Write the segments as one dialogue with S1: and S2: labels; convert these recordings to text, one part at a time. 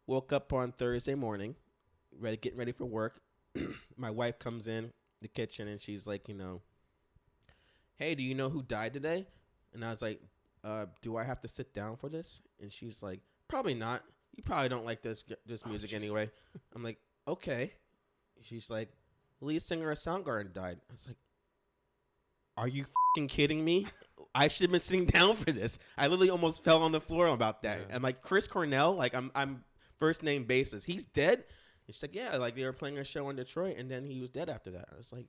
S1: woke up on Thursday morning, getting ready for work. My wife comes in the kitchen and she's like, hey, do you know who died today? And I was like, do I have to sit down for this? And she's like, probably not. You probably don't like this music anyway. I'm like, okay. She's like, lead singer of Soundgarden died. I was like, are you fucking kidding me? I should have been sitting down for this. I literally almost fell on the floor about that.
S2: Yeah.
S1: I'm like, Chris Cornell, like I'm first name basis. He's dead. And she's like, yeah, like they were playing a show in Detroit and then he was dead after that. I was like,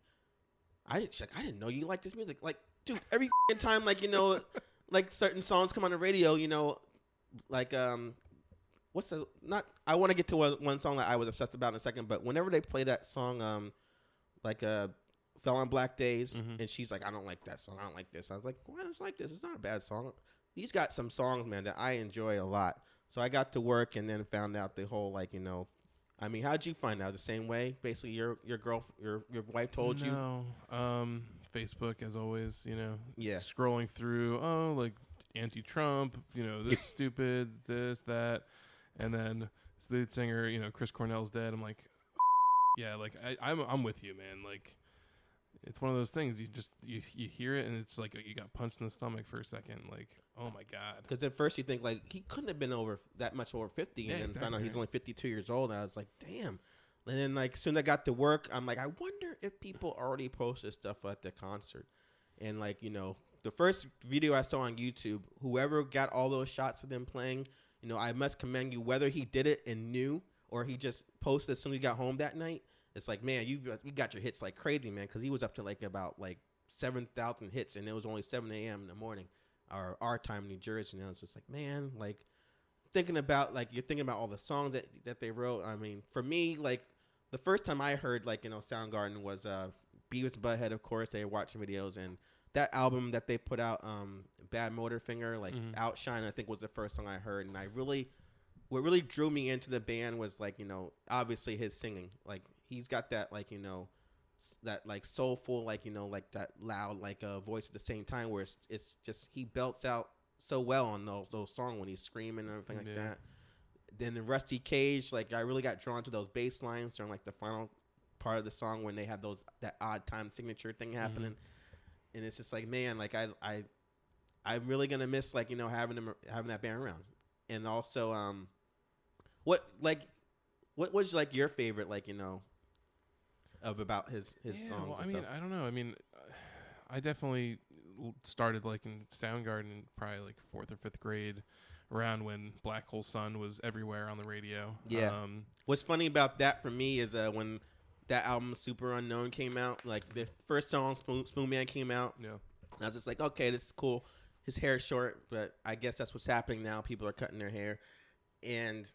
S1: she's like, I didn't know you liked this music. Like, dude, every time, like, like certain songs come on the radio, like what's the I want to get to one song that I was obsessed about in a second, but whenever they play that song, like Fell on Black Days, and she's like, I don't like that song. I don't like this. I was like, why don't you like this? It's not a bad song. He's got some songs, man, that I enjoy a lot. So I got to work and then found out the whole, like, I mean, how'd you find out? The same way? Basically, your wife told you?
S2: No. Facebook, as always,
S1: Yeah.
S2: scrolling through, like anti-Trump, this stupid, this, that. And then the lead singer, Chris Cornell's dead. I'm like, yeah, like I'm with you, man. Like, it's one of those things you hear it and it's like you got punched in the stomach for a second. Like, oh my God.
S1: Because at first you think like he couldn't have been that much over 50, and then
S2: exactly.
S1: found out he's only 52 years old. And I was like, damn. And then like soon I got to work, I'm like, I wonder if people already posted stuff at the concert. And like the first video I saw on YouTube, whoever got all those shots of them playing, I must commend you. Whether he did it and knew or he just posted as soon as he got home that night. It's like, man, you got your hits like crazy, man, because he was up to like about like 7,000 hits, and it was only 7 a.m. in the morning, or our time in New Jersey. And it's just like, man, like thinking about like you're thinking about all the songs that they wrote. I mean, for me, like the first time I heard like Soundgarden was Beavis and Butthead, of course. They were watching videos, and that album that they put out, Bad Motorfinger, like Outshine, I think was the first song I heard, and what really drew me into the band was like obviously his singing. Like he's got that like that like soulful like like that loud like voice at the same time where it's just he belts out so well on those songs when he's screaming and everything like that. Then the Rusty Cage, like I really got drawn to those bass lines during like the final part of the song when they had that odd time signature thing happening, and it's just like, man, like I'm really gonna miss like having that band around. And also what was like your favorite like of about his songs?
S2: Well, I mean, I don't know. I mean, I definitely started liking Soundgarden probably like 4th or 5th grade, around when Black Hole Sun was everywhere on the radio.
S1: Yeah. What's funny about that for me is when that album Super Unknown came out, like the first song Spoon Man came out.
S2: Yeah.
S1: I was just like, okay, this is cool. His hair is short, but I guess that's what's happening now. People are cutting their hair. And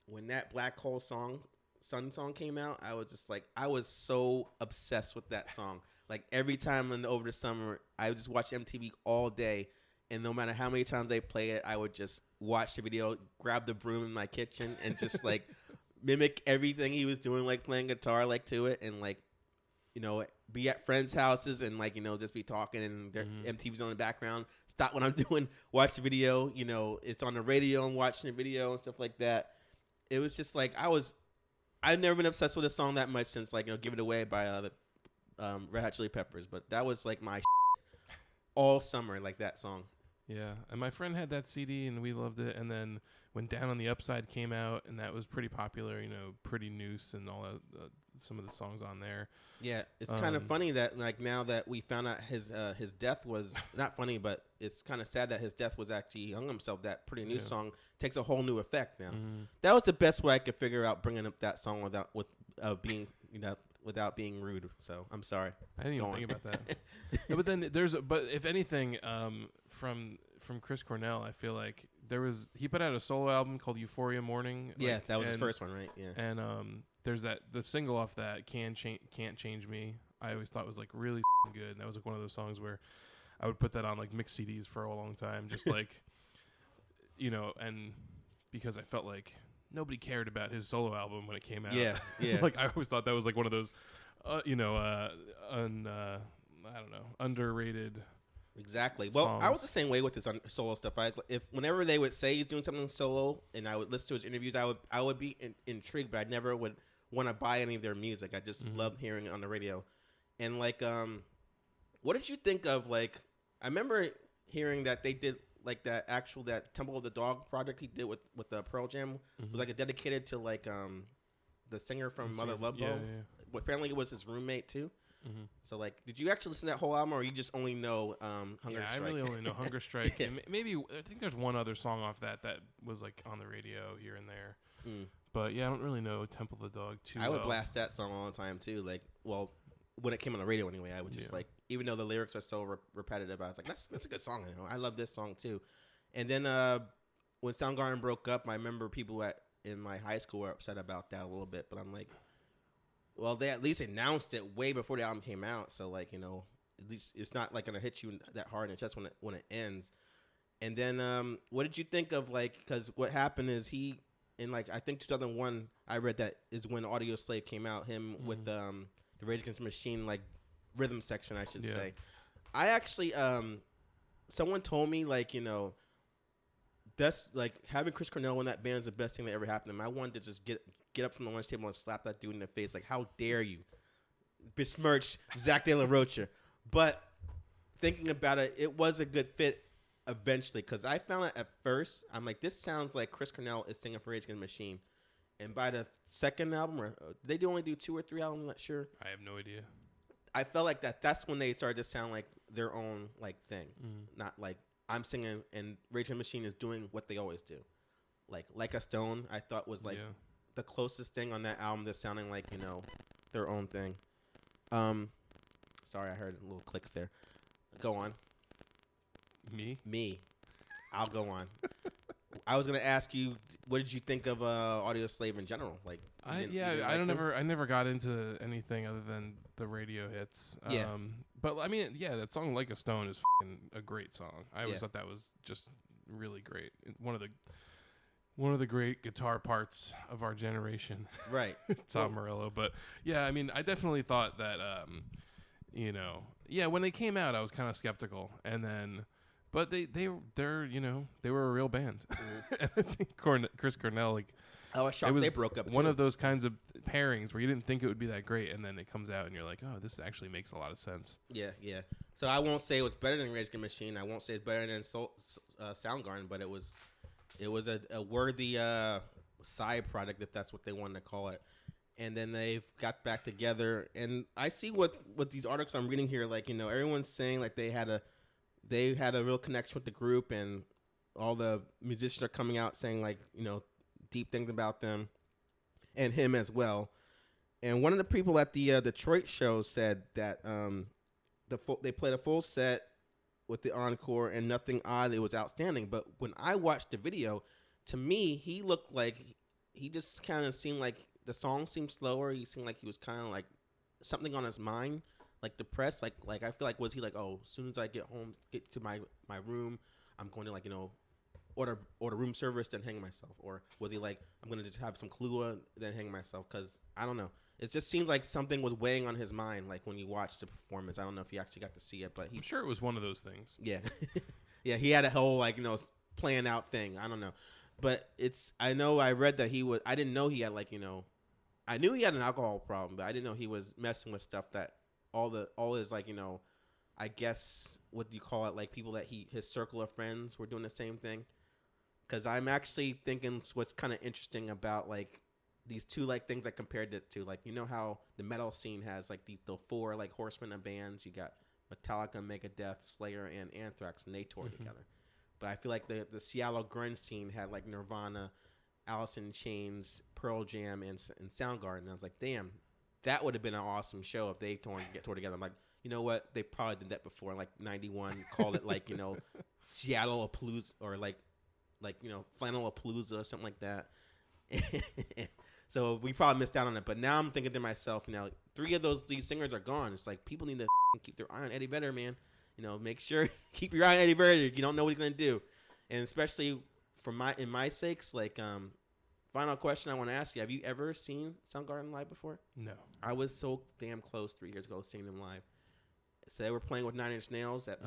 S1: when that Black Hole Sun song came out, I was just like, I was so obsessed with that song. Like every time over the summer, I would just watch MTV all day. And no matter how many times they play it, I would just watch the video, grab the broom in my kitchen, and just like mimic everything he was doing, like playing guitar like to it, and like be at friends' houses and like just be talking, and their MTV's on the background. Stop what I'm doing, watch the video. It's on the radio and watching the video and stuff like that. It was just like I've never been obsessed with a song that much since like Give It Away by the Red Hot Chili Peppers, but that was like my all summer, like that song.
S2: Yeah, and my friend had that CD and we loved it. And then when Down on the Upside came out, and that was pretty popular, Pretty Noose and all that, some of the songs on there.
S1: Yeah, it's kind of funny that like now that we found out his death was not funny, but it's kind of sad that his death was actually he hung himself. That Pretty Noose song takes a whole new effect now. That was the best way I could figure out bringing up that song without being rude. So I'm sorry.
S2: I didn't even think about that. No, but then but if anything, from Chris Cornell, I feel like he put out a solo album called Euphoria Morning.
S1: Yeah, that was his first one, right? Yeah.
S2: And there's the single off that Can't Change Me. I always thought was like really good, and that was like one of those songs where I would put that on like mixed CDs for a long time, just like and because I felt like nobody cared about his solo album when it came out.
S1: Yeah.
S2: Like I always thought that was like one of those, I don't know, underrated
S1: Exactly. Well,
S2: songs.
S1: I was the same way with his solo stuff. If whenever they would say he's doing something solo, and I would listen to his interviews, I would be intrigued, but I never would want to buy any of their music. I just loved hearing it on the radio. And like, what did you think of like? I remember hearing that they did like that Temple of the Dog project he did with Pearl Jam was like dedicated to like the singer from Mother Love Bone. Yeah. Apparently, it was his roommate too. Mm-hmm. So, like, did you actually listen to that whole album, or you just only know Hunger Strike?
S2: I really only know Hunger Strike. Yeah. And maybe, I think there's one other song off that was, like, on the radio here and there. Mm. But, yeah, I don't really know Temple of the Dog too
S1: I would blast that song all the time, too. Like, well, when it came on the radio anyway, I would just, like, even though the lyrics are so repetitive, I was like, that's a good song. You know? I love this song, too. And then when Soundgarden broke up, I remember people in my high school were upset about that a little bit. But I'm like, well, they at least announced it way before the album came out, so like at least it's not like gonna hit you that hard in the chest when it ends. And then, what did you think of like? Because what happened is in like I think 2001, I read that is when Audio Slave came out. Him with the Rage Against the Machine like rhythm section, I should say. I actually someone told me like that's like having Chris Cornell in that band is the best thing that ever happened to him. I wanted to just get up from the lunch table and slap that dude in the face. Like, how dare you besmirch Zach De La Rocha? But thinking about it, it was a good fit eventually because I found it at first. I'm like, this sounds like Chris Cornell is singing for Rage Against the Machine. And by the second album, or they only do 2 or 3 albums, I'm not sure.
S2: I have no idea.
S1: I felt like that's when they started to sound like their own like thing, not like I'm singing and Rage Against the Machine is doing what they always do. Like a Stone, I thought was like the closest thing on that album that's sounding like their own thing. Sorry, I heard little clicks there. Go on. Me. I'll go on. I was gonna ask you, what did you think of Audio Slave in general? Like,
S2: I never got into anything other than the radio hits. But I mean, that song "Like a Stone" is a great song. I always thought that was just really great. One of the great guitar parts of our generation. Right. Tom Morello. But yeah, I mean, I definitely thought that, when they came out, I was kind of skeptical. And then, but they were a real band. And I think Chris Cornell, like,
S1: I was shocked they broke up
S2: one of those kinds of pairings where you didn't think it would be that great. And then it comes out and you're like, oh, this actually makes a lot of sense.
S1: Yeah. So I won't say it was better than Rage Against the Machine. I won't say it's better than Soundgarden, but it was a worthy side product, if that's what they wanted to call it. And then they've got back together. And I see what these articles I'm reading here, like, everyone's saying like they had a real connection with the group, and all the musicians are coming out saying like, deep things about them and him as well. And one of the people at the Detroit show said that they played a full set with the encore and nothing odd. It was outstanding. But when I watched the video, to me, he looked like he just kind of seemed like the song seemed slower. He seemed like he was kind of like something on his mind, like depressed. Like I feel like, was he like, oh, as soon as I get home, get to my room, I'm going to like, order room service, then hang myself? Or was he like, I'm going to just have some Kahlua, then hang myself? Because I don't know. It just seems like something was weighing on his mind, like when you watched the performance. I don't know if you actually got to see it, but
S2: I'm sure it was one of those things.
S1: Yeah. Yeah, he had a whole, like, planned out thing. I don't know. But I know I read that I didn't know he had, like, I knew he had an alcohol problem, but I didn't know he was messing with stuff that all his, like, I guess, what do you call it, like, people that his circle of friends were doing the same thing. Because I'm actually thinking what's kind of interesting about, like, these two like things I compared it to, like, how the metal scene has like the 4 like horsemen of bands. You got Metallica, Megadeth, Slayer, and Anthrax, and they toured together. But I feel like the Seattle grunge scene had like Nirvana, Alice in Chains, Pearl Jam, and Soundgarden. And I was like, damn, that would have been an awesome show if they toured together. I'm like, you know what? They probably did that before, like '91, called it like Seattle Palooza, or like Flannel Palooza or something like that. So we probably missed out on it. But now I'm thinking to myself, 3 of those lead singers are gone. It's like people need to keep their eye on Eddie Vedder, man. Make sure keep your eye on Eddie Vedder. You don't know what he's gonna do, and especially in my sakes, like final question I want to ask you: have you ever seen Soundgarden live before?
S2: No.
S1: I was so damn close 3 years ago seeing them live. So they were playing with Nine Inch Nails at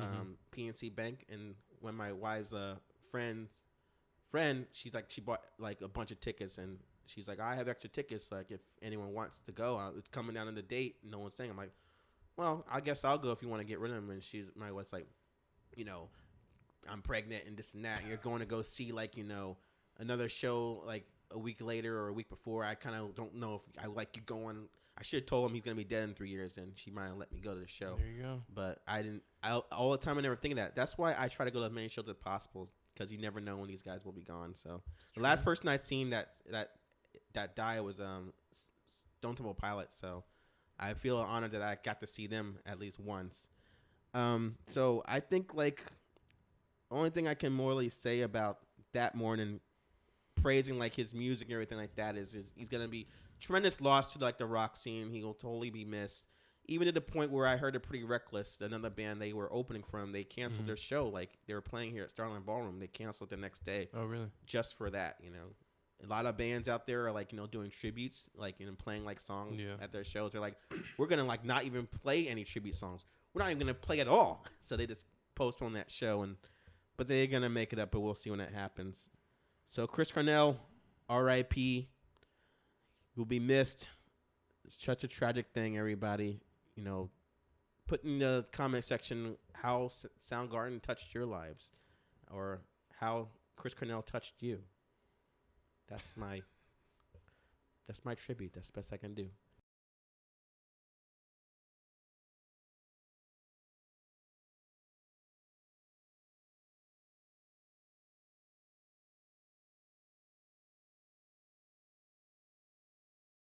S1: PNC Bank, and when my wife's friend, she's like, she bought like a bunch of tickets, and she's like, I have extra tickets, like if anyone wants to go, it's coming down on the date. No one's saying. I'm like, well, I guess I'll go if you want to get rid of them. And my wife's like, you know, I'm pregnant and this and that. And you're going to go see like, you know, another show like a week later or a week before. I kind of don't know if I like you going. I should have told him he's going to be dead in 3 years, and she might have let me go to the show.
S2: There you go.
S1: But I didn't. All the time I never think of that. That's why I try to go to as many shows as possible, because you never know when these guys will be gone. So the last person I seen that died was Stone Temple Pilots. So I feel honored that I got to see them at least once. So I think like only thing I can morally say about that morning, praising like his music and everything like that, is he's gonna be tremendous loss to like the rock scene. He will totally be missed. Even to the point where I heard a Pretty Reckless, another band they were opening from, they canceled their show. Like they were playing here at Starland Ballroom, they canceled the next day.
S2: Oh really?
S1: Just for that, you know. A lot of bands out there are like, you know, doing tributes, like, you know, playing like songs at their shows. They're like, we're gonna like not even play any tribute songs. We're not even gonna play at all. So they just postpone that show, but they're gonna make it up. But we'll see when that happens. So Chris Cornell, R.I.P. You'll be missed. It's such a tragic thing, everybody. You know, put in the comment section how Soundgarden touched your lives, or how Chris Cornell touched you. That's my tribute. That's the best I can do.